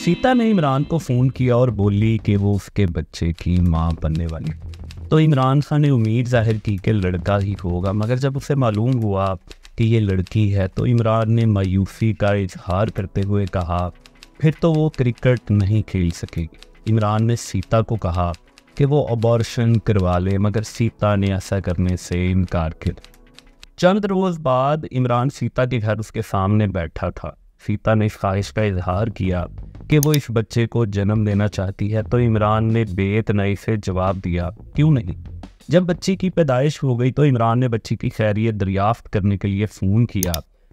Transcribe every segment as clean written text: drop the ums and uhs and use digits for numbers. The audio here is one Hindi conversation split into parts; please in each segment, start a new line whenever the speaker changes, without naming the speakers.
सीता ने इमरान को फ़ोन किया और बोली कि वो उसके बच्चे की माँ बनने वाली। तो इमरान खान ने उम्मीद जाहिर की कि लड़का ही होगा, मगर जब उसे मालूम हुआ कि ये लड़की है तो इमरान ने मायूसी का इजहार करते हुए कहा फिर तो वो क्रिकेट नहीं खेल सकेगी। इमरान ने सीता को कहा कि वो अबॉर्शन करवा ले, मगर सीता ने ऐसा करने से इनकार कर। चंद रोज़ बाद इमरान सीता के घर उसके सामने बैठा था। सीता ने इस ख्वाहिश का इजहार किया कि वो इस बच्चे को जन्म देना चाहती है, तो इमरान ने बेतनई से जवाब दिया क्यों नहीं। जब बच्ची की पैदाइश हो गई तो इमरान ने बच्ची की खैरियत दरियाफ्त करने के लिए फ़ोन किया,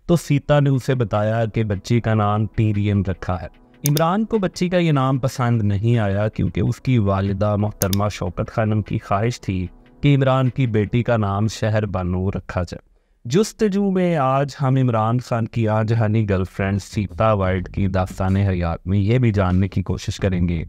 तो सीता ने उसे बताया कि बच्ची का नाम टीरियन रखा है। इमरान को बच्ची का ये नाम पसंद नहीं आया, क्योंकि उसकी वालिदा मोहतरमा शौकत खानम की ख्वाहिश थी कि इमरान की बेटी का नाम शहर बानो रखा जाए। जुस्तजू में आज हम इमरान खान की आजहानी गर्लफ्रेंड सीता वाइट की दास्तान हयात में ये भी जानने की कोशिश करेंगे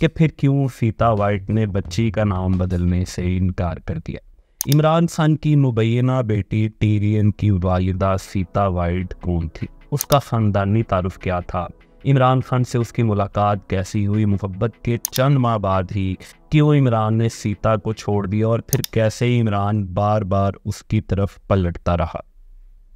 कि फिर क्यों सीता वाइट ने बच्ची का नाम बदलने से इनकार कर दिया। इमरान खान की मुबैना बेटी टीरियन की वालिदा सीता वाइट कौन थी, उसका ख़ानदानी तारुफ क्या था, इमरान खान से उसकी मुलाकात कैसी हुई, मोहब्बत के चंद माह बाद ही क्यों इमरान ने सीता को छोड़ दिया और फिर कैसे इमरान बार बार उसकी तरफ पलटता रहा।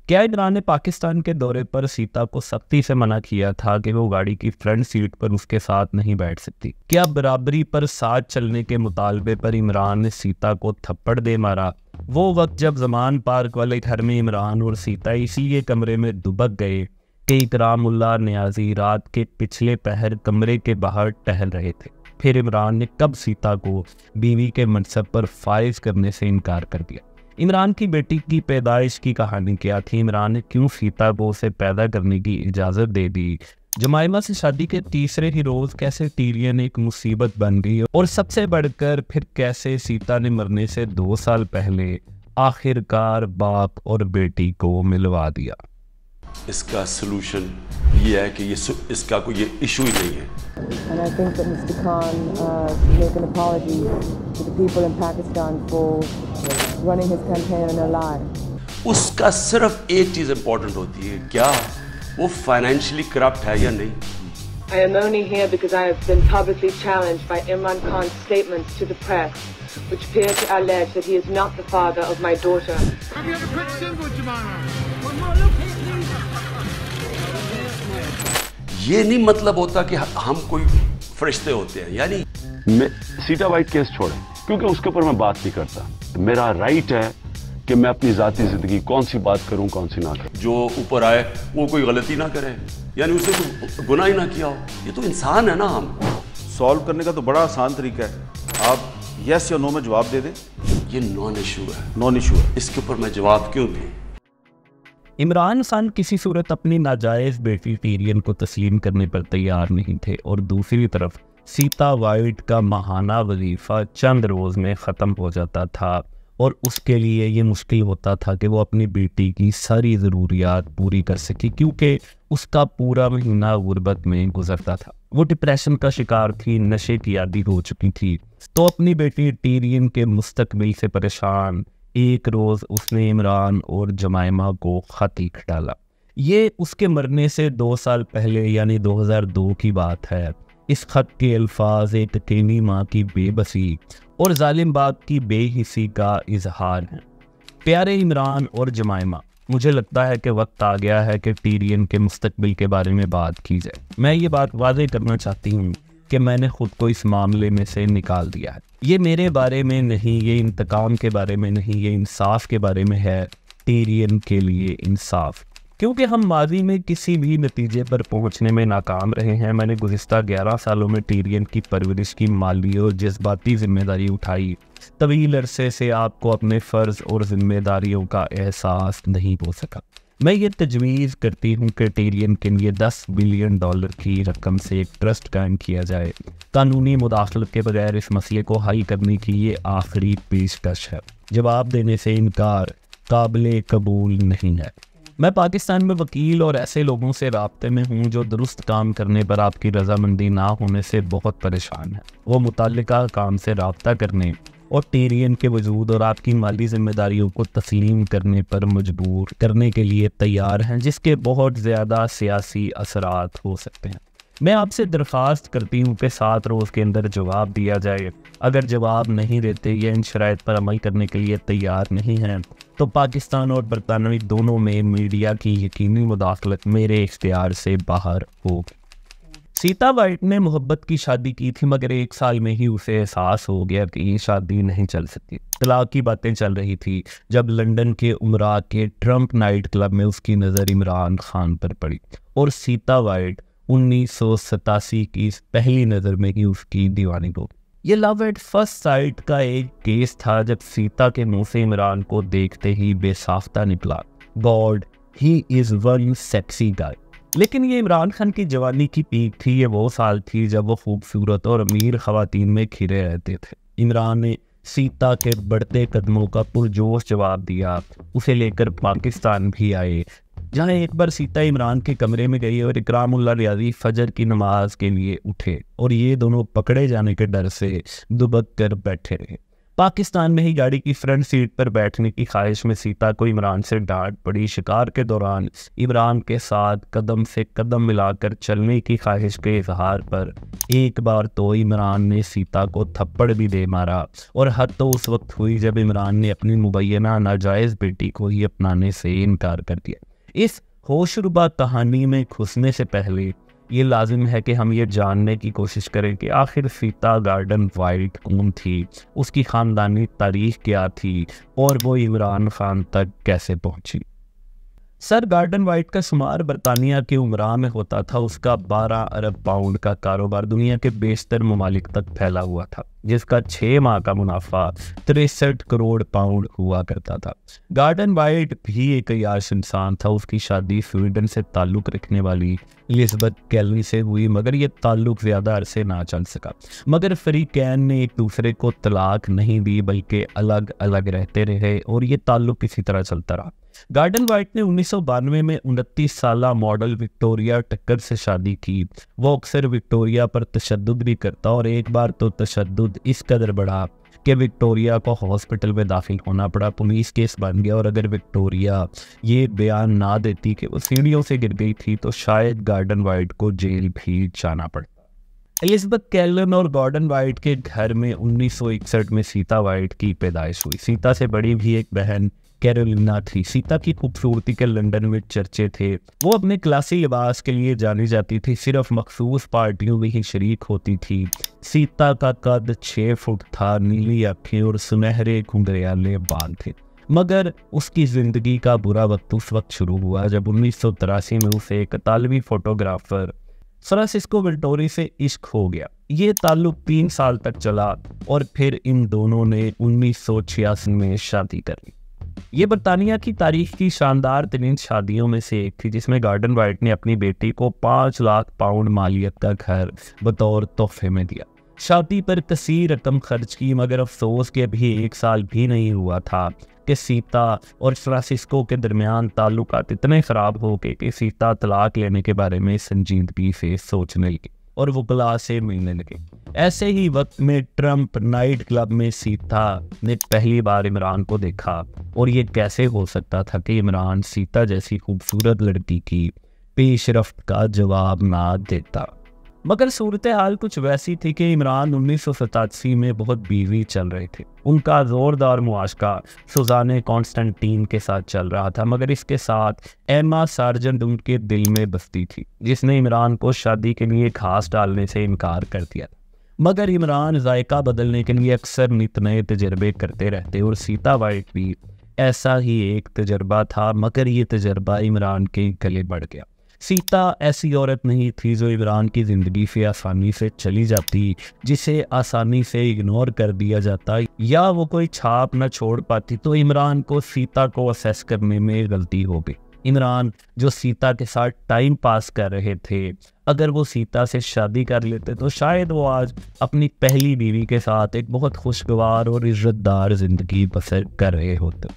क्या इमरान ने पाकिस्तान के दौरे पर सीता को सख्ती से मना किया था कि वो गाड़ी की फ्रंट सीट पर उसके साथ नहीं बैठ सकती? क्या बराबरी पर साथ चलने के मुतालबे पर इमरान ने सीता को थप्पड़ दे मारा? वो वक्त जब जमान पार्क वाले घर में इमरान और सीता इसी कमरे में दुबक गए कि इकरामुल्लाह नियाजी रात के पिछले पहर कमरे के बाहर टहल रहे थे। फिर इमरान ने कब सीता को बीवी के मनसब पर फाइज करने से इनकार कर दिया? इमरान की बेटी की पैदाइश की कहानी क्या थी? इमरान ने क्यों सीता को उसे पैदा करने की इजाज़त दे दी? जमाइमा से शादी के तीसरे ही रोज़ कैसे टीरियन एक मुसीबत बन गई? और सबसे बढ़कर फिर कैसे सीता ने मरने से 2 साल पहले आखिरकार बाप और बेटी को मिलवा दिया?
इसका सलूशन ये है कि इसका कोई ये इशू ही नहीं है।
And I think that Mr. Khan make an apology to the people in Pakistan for running his campaign on a lie.
उसका सिर्फ एक चीज़ इम्पोर्टेंट होती है, क्या वो फाइनेंशियली करप्ट है या नहीं।
I am only here because I have been publicly challenged by Imran Khan's statements to the press, which appear to allege that he is not the father of my daughter.
Have you ever quick symbol, Jemima?
ये नहीं मतलब होता कि हम कोई फरिश्ते होते हैं, यानी
मैं सीता वाइट केस छोड़े क्योंकि उसके ऊपर मैं बात नहीं करता। मेरा राइट है कि मैं अपनी जाती जिंदगी कौन सी बात करूं कौन सी ना करूं।
जो ऊपर आए वो कोई गलती ना करे, यानी उसे कोई गुनाह ही ना किया हो। ये तो इंसान है ना। हम
सॉल्व करने का तो बड़ा आसान तरीका है, आप यस या नो में जवाब दे दें।
ये नॉन इशू है,
नॉन इशू है,
इसके ऊपर मैं जवाब क्यों दूं?
इमरान खान किसी सूरत अपनी नाजायज़ बेटी टीरियन को तस्लीम करने पर तैयार नहीं थे, और दूसरी तरफ सीता वाइट का माहाना वजीफ़ा चंद रोज़ में ख़त्म हो जाता था, और उसके लिए ये मुश्किल होता था कि वो अपनी बेटी की सारी ज़रूरियात पूरी कर सके, क्योंकि उसका पूरा महीना गुर्बत में गुजरता था। वो डिप्रेशन का शिकार थी, नशे की आदी हो चुकी थी। तो अपनी बेटी टीरियन के मुस्तकबिल से परेशान एक रोज़ उसने इमरान और जमाइमा को ख़त लिख डाला। ये उसके मरने से 2 साल पहले यानी 2002 की बात है। इस ख़त के अल्फाज एक अकेली माँ की बेबसी और जालिम बाप की बेहिसी का इजहार है। प्यारे इमरान और जमाइमा, मुझे लगता है कि वक्त आ गया है कि टीरियन के मुस्तकबिल के बारे में बात की जाए। मैं ये बात वाज़ेह करना चाहती हूँ कि मैंने ख़ुद को इस मामले में से निकाल दिया है। ये मेरे बारे में नहीं, ये इंतकाम के बारे में नहीं, ये इंसाफ के बारे में है। टीरियन के लिए इंसाफ, क्योंकि हम माजी में किसी भी नतीजे पर पहुंचने में नाकाम रहे हैं। मैंने गुज़िस्ता 11 सालों में टीरियन की परवरिश की माली और जज्बाती जिम्मेदारी उठाई। तवील अरसे से आपको अपने फ़र्ज़ और जिम्मेदारियों का एहसास नहीं हो सका। मैं ये तजवीज़ करती हूँ कि टीरियन के लिए $10 बिलियन की रकम से एक ट्रस्ट कायम किया जाए। कानूनी मुदाखलत के बगैर इस मसले को हल करने की ये आखिरी पेशकश है। जवाब देने से इनकार काबिल कबूल नहीं है। मैं पाकिस्तान में वकील और ऐसे लोगों से राब्ते में हूँ जो दुरुस्त काम करने पर आपकी रजामंदी ना होने से बहुत परेशान है। वो मुताल्लिका काम से राब्ता करने और टीरियन के वजूद और आपकी माली जिम्मेदारियों को तस्लीम करने पर मजबूर करने के लिए तैयार हैं, जिसके बहुत ज़्यादा सियासी असरात हो सकते हैं। मैं आपसे दरख्वास्त करती हूँ कि 7 रोज़ के अंदर जवाब दिया जाए। अगर जवाब नहीं देते या इन शराइत पर अमल करने के लिए तैयार नहीं हैं तो पाकिस्तान और बरतानवी दोनों में मीडिया की यकीनी मुदाखलत मेरे इख्तियार से बाहर होगी। सीता वाइट ने मोहब्बत की शादी की थी, मगर 1 साल में ही उसे एहसास हो गया कि ये शादी नहीं चल सकती। तलाक की बातें चल रही थी जब लंदन के उमरा के ट्रम्प नाइट क्लब में उसकी नज़र इमरान खान पर पड़ी और सीता वाइट 1987 की पहली नज़र में ही उसकी दीवानी हो। ये लव एट फर्स्ट साइट का एक केस था जब सीता के मुंह से इमरान को देखते ही बेसाख्ता निकला, God he is one sexy guy. लेकिन ये इमरान खान की जवानी की पीक थी। ये वो साल थी जब वो खूबसूरत और अमीर ख़वातीन में खिरे रहते थे। इमरान ने सीता के बढ़ते कदमों का पुरजोश जवाब दिया। उसे लेकर पाकिस्तान भी आए, जहाँ एक बार सीता इमरान के कमरे में गई और इकरामुल्लाह रियाजी फजर की नमाज के लिए उठे और ये दोनों पकड़े जाने के डर से दुबक कर बैठे रहे। पाकिस्तान में ही गाड़ी की फ्रंट सीट पर बैठने की ख्वाहिश में सीता को इमरान से डांट पड़ी। शिकार के दौरान इमरान के साथ कदम से कदम मिलाकर चलने की ख्वाहिश के इजहार पर एक बार तो इमरान ने सीता को थप्पड़ भी दे मारा, और हद तो उस वक्त हुई जब इमरान ने अपनी मुबैना नाजायज़ बेटी को ही अपनाने से इनकार कर दिया। इस होशरुबा कहानी में घुसने से पहले ये लाजिम है कि हम ये जानने की कोशिश करें कि आखिर सीता गार्डन वाइट कौन थी, उसकी ख़ानदानी तारीख क्या थी और वो इमरान खान तक कैसे पहुंची। सर गार्डन वाइट का शुमार बरतानिया के उमरा में होता था। उसका 12 अरब पाउंड का कारोबार दुनिया के बेशतर ममालिक तक फैला हुआ था, जिसका 6 माह का मुनाफा 63 करोड़ पाउंड हुआ करता था। गार्डन वाइट भी एक अयाश इंसान था। उसकी शादी स्वीडन से ताल्लुक़ रखने वाली एलिज़ाबेथ केली से हुई, मगर ये ताल्लुक़ ज़्यादा अरसे ना चल सका। मगर फरीकैन ने एक दूसरे को तलाक नहीं दी, बल्कि अलग अलग रहते रहे और ये ताल्लुक़ इसी तरह चलता रहा। गार्डन वाइट ने 1992 में 29 साला मॉडल विक्टोरिया टक्कर से शादी की। वो अक्सर विक्टोरिया पर तशद्दुद भी करता और एक बार तो तशद्दुद इस कदर बढ़ा कि विक्टोरिया को हॉस्पिटल में दाखिल होना पड़ा। पुलिस केस बन गया और अगर विक्टोरिया ये बयान ना देती कि वो सीढ़ियों से गिर गई थी तो शायद गार्डन वाइट को जेल भी जाना पड़ता। एलिज़ाबेथ केलन और गार्डन वाइट के घर में 1961 में सीता वाइट की पैदाइश हुई। सीता से बड़ी भी एक बहन कैरोलिना थी। सीता की खूबसूरती के लंदन में चर्चे थे। वो अपने क्लासी लिबास के लिए जानी जाती थी, सिर्फ मखसूस पार्टियों में ही शरीक होती थी। सीता का कद 6 फुट था, नीली आँखें और सुनहरे घुंघराले बाल थे। मगर उसकी ज़िंदगी का बुरा वक्त उस वक्त शुरू हुआ जब 1983 में उसे एक इतालवी फोटोग्राफर फ्रांसिस्को विल्टोरी से इश्क हो गया। ये ताल्लुक 3 साल तक चला और फिर इन दोनों ने 1986 में शादी कर ली। ये बरतानिया की तारीख की शानदार तरीन शादियों में से एक थी, जिसमें गार्डन वाइट ने अपनी बेटी को 5 लाख पाउंड मालियत का घर बतौर तोहफे में दिया। शादी पर कसीर रकम खर्च की, मगर अफसोस के अभी 1 साल भी नहीं हुआ था कि सीता और फ्रांसिस्को के दरमियान ताल्लुकात इतने ख़राब हो गए कि सीता तलाक लेने के बारे में संजीदगी से सोचने लगी और वकला से मिलने लगे। ऐसे ही वक्त में ट्रम्प नाइट क्लब में सीता ने पहली बार इमरान को देखा और ये कैसे हो सकता था कि इमरान सीता जैसी खूबसूरत लड़की की पेशरफ्त का जवाब ना देता। मगर सूरत हाल कुछ वैसी थी कि इमरान 1987 में बहुत बिजी चल रहे थे। उनका ज़ोरदार मुआशका सुजाने कॉन्स्टेंटीन के साथ चल रहा था, मगर इसके साथ एम्मा सार्जेंट उनके दिल में बसती थी, जिसने इमरान को शादी के लिए घास डालने से इनकार कर दिया। मगर इमरान जायका बदलने के लिए अक्सर नित नए तजर्बे करते रहते और सीता वाइट भी ऐसा ही एक तजर्बा था, मगर ये तजर्बा इमरान के गले बढ़ गया। सीता ऐसी औरत नहीं थी जो इमरान की ज़िंदगी से आसानी से चली जाती, जिसे आसानी से इग्नोर कर दिया जाता या वो कोई छाप न छोड़ पाती। तो इमरान को सीता को असेस करने में गलती हो गई। इमरान जो सीता के साथ टाइम पास कर रहे थे, अगर वो सीता से शादी कर लेते तो शायद वो आज अपनी पहली बीवी के साथ एक बहुत खुशगवार और इज़्ज़तदार ज़िंदगी बसर कर रहे होते।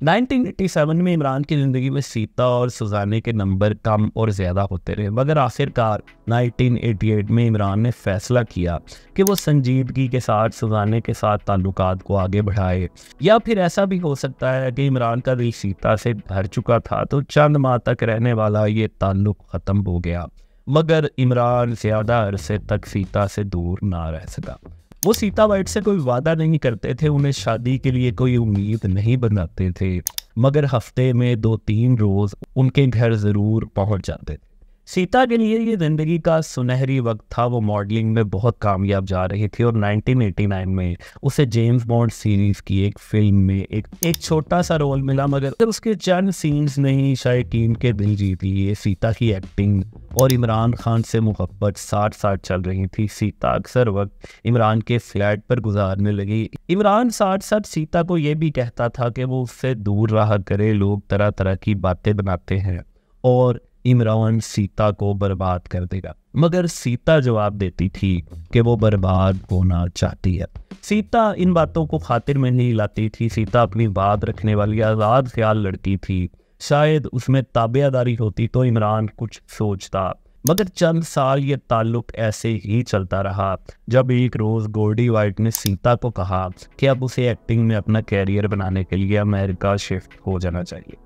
1987 में इमरान की ज़िंदगी में सीता और सुजाने के नंबर कम और ज़्यादा होते रहे, मगर आखिरकार 1988 में इमरान ने फैसला किया कि वो संजीदगी के साथ सुजाने के साथ ताल्लुकात को आगे बढ़ाए। या फिर ऐसा भी हो सकता है कि इमरान का दिल सीता से भर चुका था, तो चंद माह तक रहने वाला ये ताल्लुक ख़त्म हो गया। मगर इमरान ज़्यादा अरसे तक सीता से दूर ना रह सका। वो सीता वाइट से कोई वादा नहीं करते थे, उन्हें शादी के लिए कोई उम्मीद नहीं बनाते थे, मगर हफ्ते में 2-3 रोज़ उनके घर ज़रूर पहुंच जाते थे। सीता के लिए ये ज़िंदगी का सुनहरी वक्त था। वो मॉडलिंग में बहुत कामयाब जा रही थी और 1989 में उसे जेम्स बॉन्ड सीरीज़ की एक फिल्म में एक छोटा सा रोल मिला, मगर उसके चंद सीन्स ने ही शायकीन के दिल जीत लिए। सीता की एक्टिंग और इमरान खान से मोहब्बत साथ चल रही थी। सीता अक्सर वक्त इमरान के फ्लैट पर गुजारने लगी। इमरान साथ सीता को ये भी कहता था कि वो उससे दूर रहा करे, लोग तरह तरह की बातें बनाते हैं और इमरान सीता को बर्बाद कर देगा, मगर सीता जवाब देती थी कि वो बर्बाद होना चाहती है। सीता इन बातों को खातिर में नहीं लाती थी। सीता अपनी बात रखने वाली आज़ाद ख्याल लड़की थी। शायद उसमें ताबेदारी होती तो इमरान कुछ सोचता, मगर चंद साल ये ताल्लुक ऐसे ही चलता रहा। जब एक रोज़ गोल्डी वाइट ने सीता को कहा कि अब उसे एक्टिंग में अपना कैरियर बनाने के लिए अमेरिका शिफ्ट हो जाना चाहिए।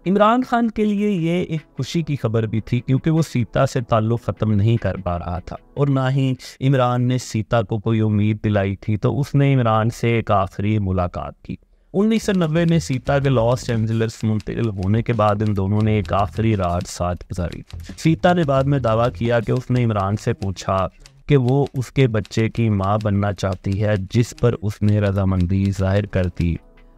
इमरान खान के लिए ये एक खुशी की खबर भी थी, क्योंकि वो सीता से ताल्लुक़ ख़त्म नहीं कर पा रहा था और ना ही इमरान ने सीता को कोई उम्मीद दिलाई थी। तो उसने इमरान से एक आखिरी मुलाकात की। 1990 में सीता के लॉस एंजलिस मुंतकिल होने के बाद इन दोनों ने एक आखिरी रात साथ गुजारी। सीता ने बाद में दावा किया कि उसने इमरान से पूछा कि वो उसके बच्चे की माँ बनना चाहती है, जिस पर उसने रजामंदी जाहिर कर दी।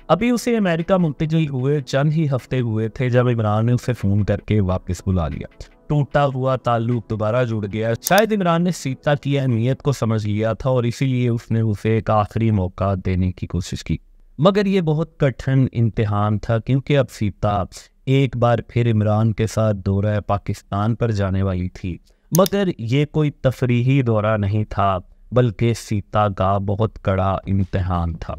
अभी उसे अमेरिका मुंतकिल हुए चंद ही हफ्ते हुए थे जब इमरान ने उसे फ़ोन करके वापस बुला लिया। टूटा हुआ ताल्लुक दोबारा जुड़ गया। शायद इमरान ने सीता की अहमियत को समझ लिया था और इसीलिए उसने उसे एक आखिरी मौका देने की कोशिश की। मगर ये बहुत कठिन इम्तिहान था, क्योंकि अब सीता एक बार फिर इमरान के साथ दौरा पाकिस्तान पर जाने वाली थी। मगर ये कोई तफरीही दौरा नहीं था, बल्कि सीता का बहुत कड़ा इम्तिहान था।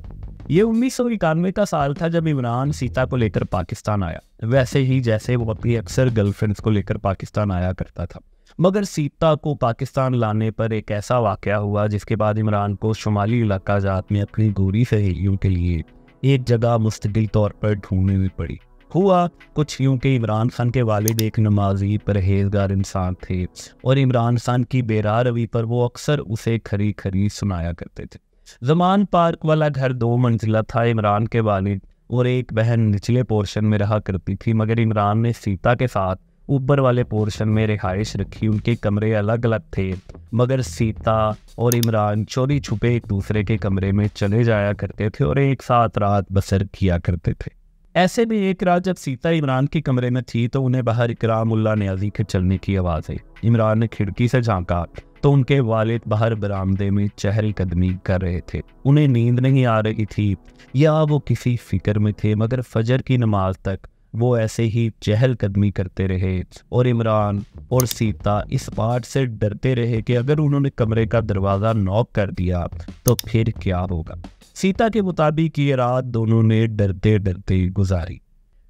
ये 1991 का साल था जब इमरान सीता को लेकर पाकिस्तान आया, वैसे ही जैसे वो अपनी अक्सर गर्लफ्रेंड्स को लेकर पाकिस्तान आया करता था। मगर सीता को पाकिस्तान लाने पर एक ऐसा वाक़या हुआ जिसके बाद इमरान को शुमाली इलाका जात में अपनी गोरी सहेलियों के लिए एक जगह मुस्तकिल तौर पर ढूंढनी पड़ी। हुआ कुछ यूँ कि इमरान खान के वालिद एक नमाजी परहेजगार इंसान थे और इमरान खान की बेराह रवी पर वो अक्सर उसे खरी खरी सुनाया करते थे। ज़मान पार्क वाला घर 2 मंजिला था। इमरान के वालिद और एक बहन निचले पोर्शन में रहा करती थी, मगर इमरान ने सीता के साथ ऊपर वाले पोर्शन में रिहाइश रखी। उनके कमरे अलग अलग थे, मगर सीता और इमरान चोरी छुपे एक दूसरे के कमरे में चले जाया करते थे और एक साथ रात बसर किया करते थे। ऐसे में एक रात जब सीता इमरान के कमरे में थी तो उन्हें बाहर इकरामुल्लाह न्याज़ी के चलने की आवाज़ आई। इमरान ने खिड़की से झांका तो उनके वालिद बाहर बरामदे में चहलकदमी कर रहे थे। उन्हें नींद नहीं आ रही थी या वो किसी फिक्र में थे, मगर फजर की नमाज तक वो ऐसे ही चहलकदमी करते रहे और इमरान और सीता इस बात से डरते रहे कि अगर उन्होंने कमरे का दरवाज़ा नॉक कर दिया तो फिर क्या होगा। सीता के मुताबिक ये रात दोनों ने डरते डरते गुजारी।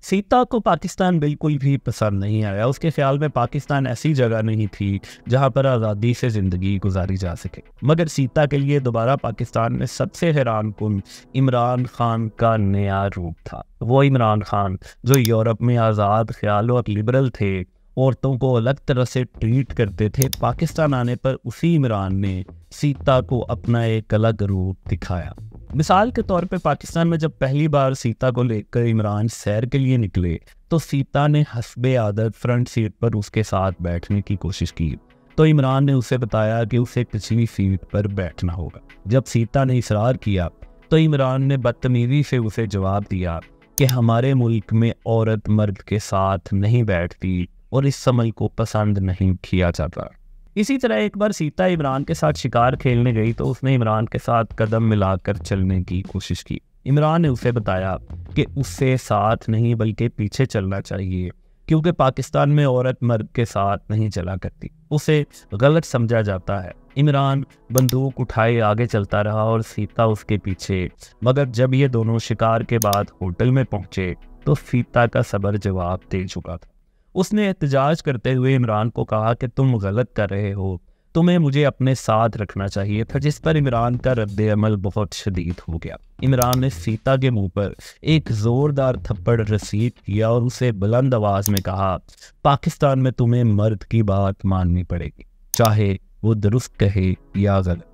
सीता को पाकिस्तान बिल्कुल भी पसंद नहीं आया। उसके ख्याल में पाकिस्तान ऐसी जगह नहीं थी जहां पर आज़ादी से ज़िंदगी गुजारी जा सके। मगर सीता के लिए दोबारा पाकिस्तान में सबसे हैरान कुन इमरान खान का नया रूप था। वो इमरान खान जो यूरोप में आज़ाद ख्याल और लिबरल थे, औरतों को अलग तरह से ट्रीट करते थे, पाकिस्तान आने पर उसी इमरान ने सीता को अपना एक अलग रूप दिखाया। मिसाल के तौर पे पाकिस्तान में जब पहली बार सीता को लेकर इमरान सैर के लिए निकले तो सीता ने हस्बे आदत फ्रंट सीट पर उसके साथ बैठने की कोशिश की, तो इमरान ने उसे बताया कि उसे पिछली सीट पर बैठना होगा। जब सीता ने इसरार किया तो इमरान ने बदतमीजी से उसे जवाब दिया कि हमारे मुल्क में औरत मर्द के साथ नहीं बैठती और इस समय को पसंद नहीं किया जाता। इसी तरह एक बार सीता इमरान के साथ शिकार खेलने गई तो उसने इमरान के साथ कदम मिलाकर चलने की कोशिश की। इमरान ने उसे बताया कि उससे साथ नहीं बल्कि पीछे चलना चाहिए, क्योंकि पाकिस्तान में औरत मर्द के साथ नहीं चला करती, उसे गलत समझा जाता है। इमरान बंदूक उठाए आगे चलता रहा और सीता उसके पीछे। मगर जब ये दोनों शिकार के बाद होटल में पहुंचे तो सीता का सब्र जवाब दे चुका था। उसने एहतजाज करते हुए इमरान को कहा कि तुम गलत कर रहे हो, तुम्हें मुझे अपने साथ रखना चाहिए था, जिस पर इमरान का रद्द अमल बहुत शदीद हो गया। इमरान ने सीता के मुंह पर एक ज़ोरदार थप्पड़ रसीद किया और उसे बुलंद आवाज़ में कहा, पाकिस्तान में तुम्हें मर्द की बात माननी पड़ेगी, चाहे वो दुरुस्त कहे या गलत।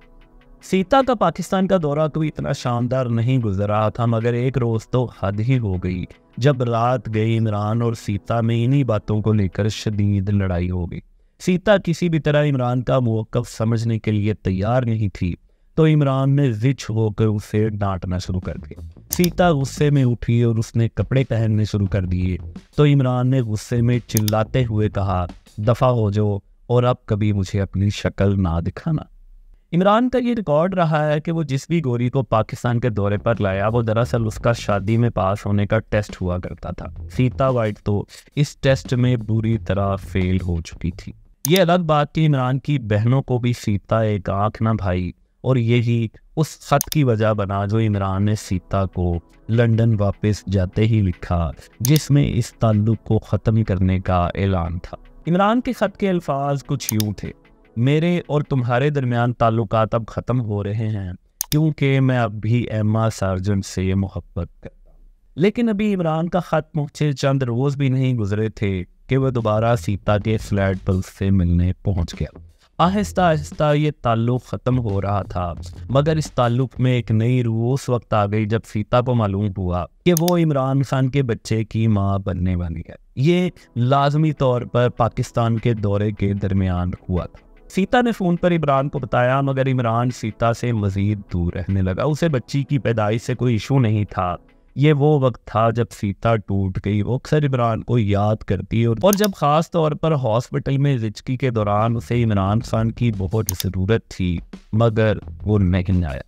सीता का पाकिस्तान का दौरा तो इतना शानदार नहीं गुजरा था, मगर एक रोज़ तो हद ही हो गई जब रात गई इमरान और सीता में इन्हीं बातों को लेकर शदीद लड़ाई हो गई। सीता किसी भी तरह इमरान का मौक़िफ़ समझने के लिए तैयार नहीं थी, तो इमरान ने ज़िद होकर उसे डांटना शुरू कर दिया। सीता गुस्से में उठी और उसने कपड़े पहनने शुरू कर दिए, तो इमरान ने गुस्से में चिल्लाते हुए कहा, दफ़ा हो जाओ और अब कभी मुझे अपनी शक्ल ना दिखाना। इमरान का ये रिकॉर्ड रहा है कि वो जिस भी गोरी को पाकिस्तान के दौरे पर लाया वो दरअसल उसका शादी में पास होने का टेस्ट हुआ करता था। सीता वाइट तो इस टेस्ट में बुरी तरह फेल हो चुकी थी। ये अलग बात कि इमरान की बहनों को भी सीता एक आंख ना भाई, और यही उस खत की वजह बना जो इमरान ने सीता को लंदन वापस जाते ही लिखा, जिसमें इस ताल्लुक को ख़त्म करने का ऐलान था। इमरान के खत के अल्फाज कुछ यूँ थे, मेरे और तुम्हारे दरमियान ताल्लुकात अब ख़त्म हो रहे हैं क्योंकि मैं अब भी एम्मा सार्जेंट से मोहब्बत करता हूँ। लेकिन अभी इमरान का ख़त पहुँचे चंद रोज़ भी नहीं गुजरे थे कि वह दोबारा सीता के फ्लैट पर उससे मिलने पहुँच गया। आहिस्ता आहिस्ता ये ताल्लुक़ ख़त्म हो रहा था, मगर इस ताल्लुक़ में एक नई रूह उस वक्त आ गई जब सीता को मालूम हुआ कि वो इमरान खान के बच्चे की माँ बनने वाली है। ये लाजमी तौर पर पाकिस्तान के दौरे के दरमियान हुआ था। सीता ने फ़ोन पर इमरान को बताया, मगर इमरान सीता से मज़ीद दूर रहने लगा। उसे बच्ची की पैदाइश से कोई इशू नहीं था। ये वो वक्त था जब सीता टूट गई। वो अक्सर इमरान को याद करती और जब ख़ास तौर पर हॉस्पिटल में ज़िंदगी के दौरान उसे इमरान खान की बहुत ज़रूरत थी, मगर वो नहीं आया।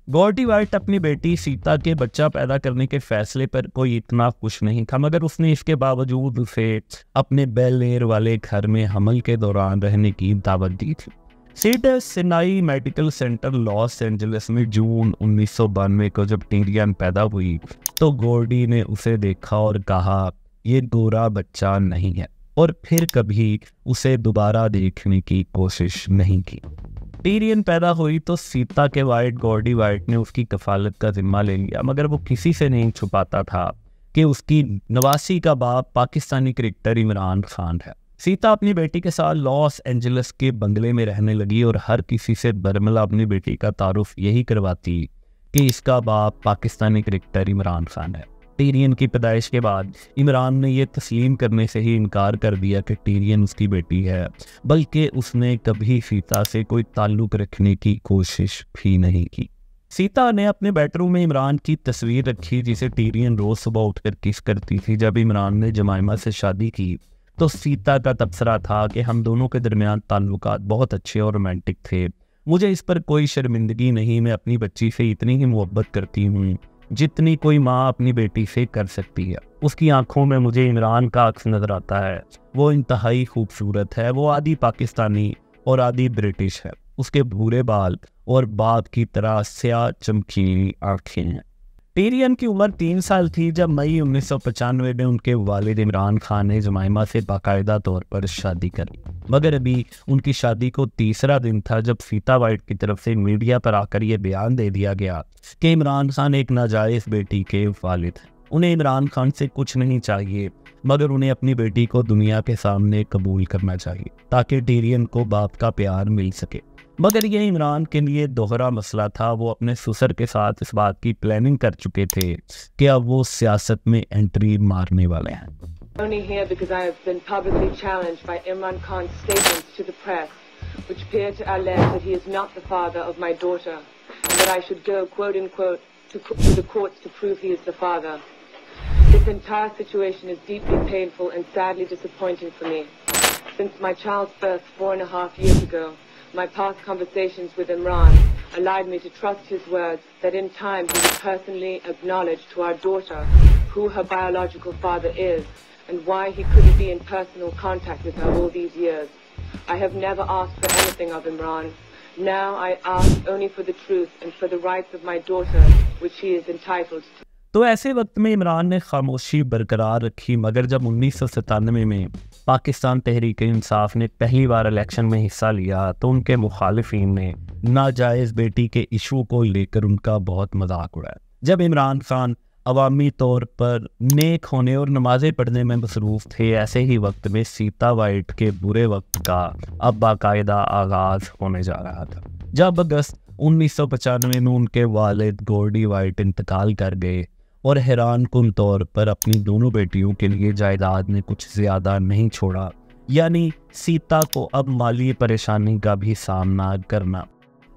गॉर्डी वाइट अपनी बेटी सीता के बच्चा पैदा करने के फैसले पर कोई इतना खुश नहीं था, मगर उसने इसके बावजूद उसे अपने बेल एयर वाले घर में हमल के दौरान रहने की दावत दी थी। Seeds Sinai medical centre Los Angeles में जून 1992 को जब टीरियन पैदा हुई तो गॉर्डी ने उसे देखा और कहा, ये गोरा बच्चा नहीं है, और फिर कभी उसे दोबारा देखने की कोशिश नहीं की। टीरियन पैदा हुई तो सीता के वाइट गॉर्डी वाइट ने उसकी कफालत का जिम्मा ले लिया, मगर वो किसी से नहीं छुपाता था कि उसकी नवासी का बाप पाकिस्तानी क्रिकेटर इमरान खान है। सीता अपनी बेटी के साथ लॉस एंजलिस के बंगले में रहने लगी और हर किसी से बरमला अपनी बेटी का तारुफ यही करवाती कि इसका बाप पाकिस्तानी क्रिकेटर इमरान खान है। टीरियन की पैदाइश के बाद इमरान ने यह तस्लीम करने से ही इनकार कर दिया कि टीरियन उसकी बेटी है, बल्कि उसने कभी सीता से कोई ताल्लुक़ रखने की कोशिश भी नहीं की। सीता ने अपने बेडरूम में इमरान की तस्वीर रखी जिसे टीरियन रोज़ सुबह उठकर किस करती थी। जब इमरान ने जमाइमा से शादी की तो सीता का तबसरा था कि हम दोनों के दरमियान ताल्लुकात बहुत अच्छे और रोमांटिक थे। मुझे इस पर कोई शर्मिंदगी नहीं, मैं अपनी बच्ची से इतनी ही मोहब्बत करती हूँ जितनी कोई माँ अपनी बेटी से कर सकती है। उसकी आंखों में मुझे इमरान का अक्स नज़र आता है। वो इंतहाई खूबसूरत है। वो आधी पाकिस्तानी और आधी ब्रिटिश है। उसके भूरे बाल और बाप की तरह स्याह चमकीली आँखें हैं। टीरियन की उम्र 3 साल थी जब मई 1995 में उनके वालिद इमरान खान ने जमाइमा से बाकायदा तौर पर शादी कर ली, मगर अभी उनकी शादी को तीसरा दिन था जब सीता वाइट की तरफ से मीडिया पर आकर यह बयान दे दिया गया कि इमरान खान एक नाजायज़ बेटी के वालिद हैं। उन्हें इमरान खान से कुछ नहीं चाहिए, मगर उन्हें अपनी बेटी को दुनिया के सामने कबूल करना चाहिए ताकि टीरियन को बाप का प्यार मिल सके। मगर यह इमरान के लिए दोहरा मसला था। वो अपने ससुर के साथ इस बात की प्लानिंग कर चुके थे कि अब वो सियासत में एंट्री मारने वाले हैं।
Only here because I have been publicly challenged by Imran Khan's statements to the press, which appear to allege that he is not the father of my daughter, and that I should go, quote unquote, to the courts to prove he is the father. This entire situation is deeply painful and sadly disappointing for me. Since my child's birth 4.5 years ago, my past conversations with Imran allowed me to trust his words that in time he would personally acknowledge to our daughter who her biological father is and why he couldn't be in personal contact with her all these years. I have never asked for anything of Imran. Now I ask only for the truth and for the rights of my daughter, which she is entitled to.
तो ऐसे वक्त में इमरान ने खामोशी बरकरार रखी, मगर जब 1997 में पाकिस्तान तहरीक इंसाफ ने पहली बार इलेक्शन में हिस्सा लिया तो उनके मुखालिफिन ने नाजायज़ बेटी के इशू को लेकर उनका बहुत मजाक उड़ाया। जब इमरान खान अवामी तौर पर नेक होने और नमाज़ें पढ़ने में मसरूफ़ थे, ऐसे ही वक्त में सीता वाइट के बुरे वक्त का अब बाकायदा आगाज़ होने जा रहा था। जब अगस्त 1995 में उनके वालिद गॉर्डी वाइट इंतकाल कर गए और हैरान कुन तौर पर अपनी दोनों बेटियों के लिए जायदाद ने कुछ ज़्यादा नहीं छोड़ा, यानी सीता को अब माली परेशानी का भी सामना करना।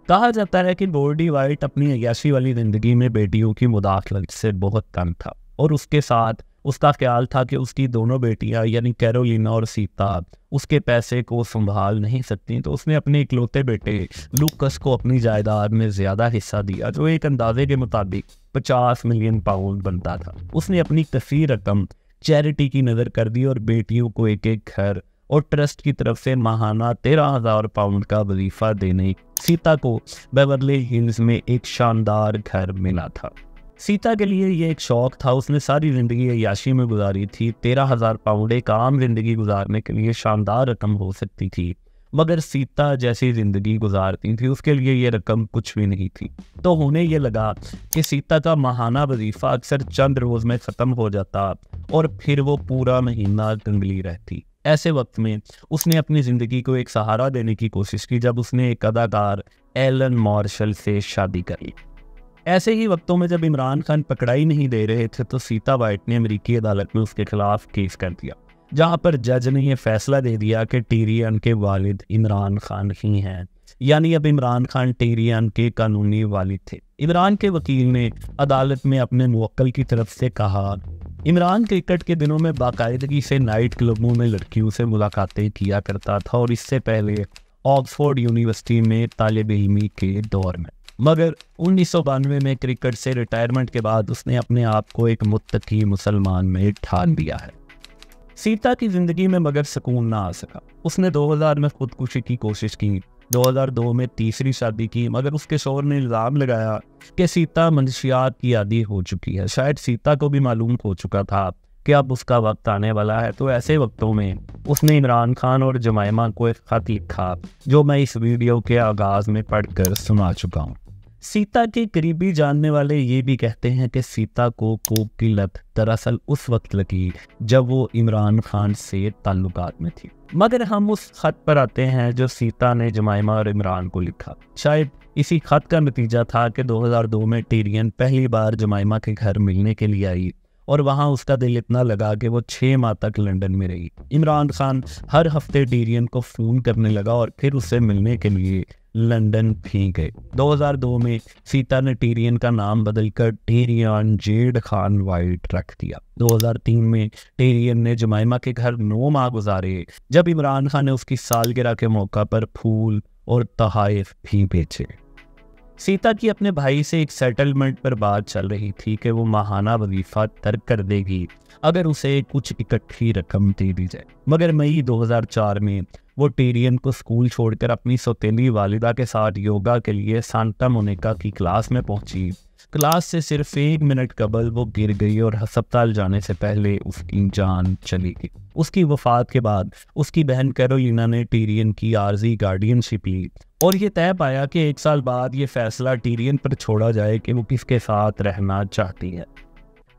कहा जाता है कि गॉर्डी वाइट अपनी अय्याशी वाली ज़िंदगी में बेटियों की मुदाखलत से बहुत तंग था और उसके साथ उसका ख्याल था कि उसकी दोनों बेटियां यानी कैरोलिना और सीता उसके पैसे को संभाल नहीं सकती, तो उसने अपने इकलौते बेटे लूकस को अपनी जायदाद में ज़्यादा हिस्सा दिया, जो एक अंदाजे के मुताबिक 50 मिलियन पाउंड बनता था। उसने अपनी कसीर रकम चैरिटी की नज़र कर दी और बेटियों को एक एक घर और ट्रस्ट की तरफ से माहाना 13,000 पाउंड का वजीफा देने सीता को बेवर्ली हिल्स में एक शानदार घर मिला था। सीता के लिए ये एक शौक था, उसने सारी ज़िंदगी अय्याशी में गुजारी थी। 13,000 पाउंड एक आम ज़िंदगी गुजारने के लिए शानदार रकम हो सकती थी, मगर सीता जैसी ज़िंदगी गुजारती थी उसके लिए ये रकम कुछ भी नहीं थी। तो होने ये लगा कि सीता का माहाना वजीफा अक्सर चंद रोज़ में ख़त्म हो जाता और फिर वो पूरा महीना गंगली रहती। ऐसे वक्त में उसने अपनी ज़िंदगी को एक सहारा देने की कोशिश की जब उसने एक अदाकार एलन मार्शल से शादी करी। ऐसे ही वक्तों में जब इमरान खान पकड़ाई नहीं दे रहे थे तो सीता वाइट ने अमेरिकी अदालत में उसके खिलाफ केस कर दिया, जहां पर जज ने यह फैसला दे दिया कि टीरियन के वालिद इमरान खान ही हैं, यानी अब इमरान खान टीरियन के कानूनी वालिद थे। इमरान के वकील ने अदालत में अपने मुवक्किल की तरफ से कहा, इमरान क्रिकेट के दिनों में बाकायदगी से नाइट क्लबों में लड़कियों से मुलाकातें किया करता था और इससे पहले ऑक्सफोर्ड यूनिवर्सिटी में तालिब इल्मी के दौर में, मगर 1992 में क्रिकेट से रिटायरमेंट के बाद उसने अपने आप को एक मुत्तकी मुसलमान में ठान दिया है। सीता की ज़िंदगी में मगर सुकून ना आ सका। उसने 2000 में खुदकुशी की कोशिश की, 2002 में तीसरी शादी की, मगर उसके शौहर ने इल्ज़ाम लगाया कि सीता मंशियात की आदी हो चुकी है। शायद सीता को भी मालूम हो चुका था कि अब उसका वक्त आने वाला है। तो ऐसे वक्तों में उसने इमरान खान और जमाइमा को एक खत लिखा, जो मैं इस वीडियो के आगाज़ में पढ़कर सुना चुका हूँ। सीता के करीबी जानने वाले ये भी कहते हैं कि सीता को कोक की लत दरअसल उस वक्त लगी जब वो इमरान खान से ताल्लुकात में थी। मगर हम उस खत पर आते हैं जो सीता ने जमाइमा और इमरान को लिखा। शायद इसी खत का नतीजा था कि 2002 में टीरियन पहली बार जमाइमा के घर मिलने के लिए आई और वहाँ उसका दिल इतना लगा कि वो 6 माह तक लंदन में रही। इमरान खान हर हफ्ते टीरियन को फ़ोन करने लगा और फिर उससे मिलने के लिए लंदन भी गए। 2002 में सीता ने टीरियन का नाम बदलकर टीरियन जेड खान वाइट रख दिया। 2003 में टीरियन ने जमाइमा के घर 9 माह गुजारे, जब इमरान खान ने उसकी सालगिरह के मौका पर फूल और तोहफे भी बेचे। सीता की अपने भाई से एक सेटलमेंट पर बात चल रही थी कि वो माहाना वजीफा तर्क कर देगी अगर उसे कुछ इकट्ठी रकम दे दी जाए। मगर मई 2004 में वो टीरियन को स्कूल छोड़कर अपनी सौतेली वालिदा के साथ योगा के लिए सांता मोनिका की क्लास में पहुंची। क्लास से सिर्फ 1 मिनट कबल वो गिर गई और अस्पताल जाने से पहले उसकी जान चली गई। उसकी वफात के बाद उसकी बहन कैरोलिना ने टीरियन की आर्जी गार्डियनशिप ली और ये तय पाया कि 1 साल बाद ये फैसला टीरियन पर छोड़ा जाए कि वो किसके साथ रहना चाहती है।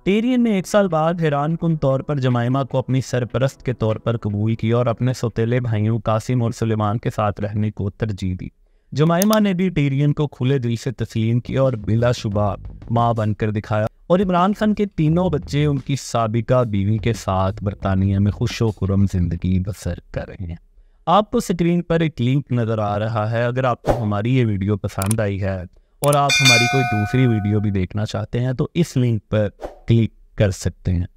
टीरियन ने 1 साल बाद हैरानकुन तौर पर जमाइमा को अपनी सरपरस्त के तौर पर कबूल किया और अपने सौतेले भाइयों कासिम और सुलेमान के साथ रहने को तरजीह दी। जमाइमा ने भी टीरियन को खुले दिल से तस्लीम किया और बिलाशुबा माँ बनकर दिखाया और इमरान खान के 3 बच्चे उनकी साबिका बीवी के साथ बरतानिया में खुशो खुरम जिंदगी बसर कर रहे हैं। आपको स्क्रीन पर एक लिंक नज़र आ रहा है। अगर आपको हमारी ये वीडियो पसंद आई है और आप हमारी कोई दूसरी वीडियो भी देखना चाहते हैं तो इस लिंक पर क्लिक कर सकते हैं।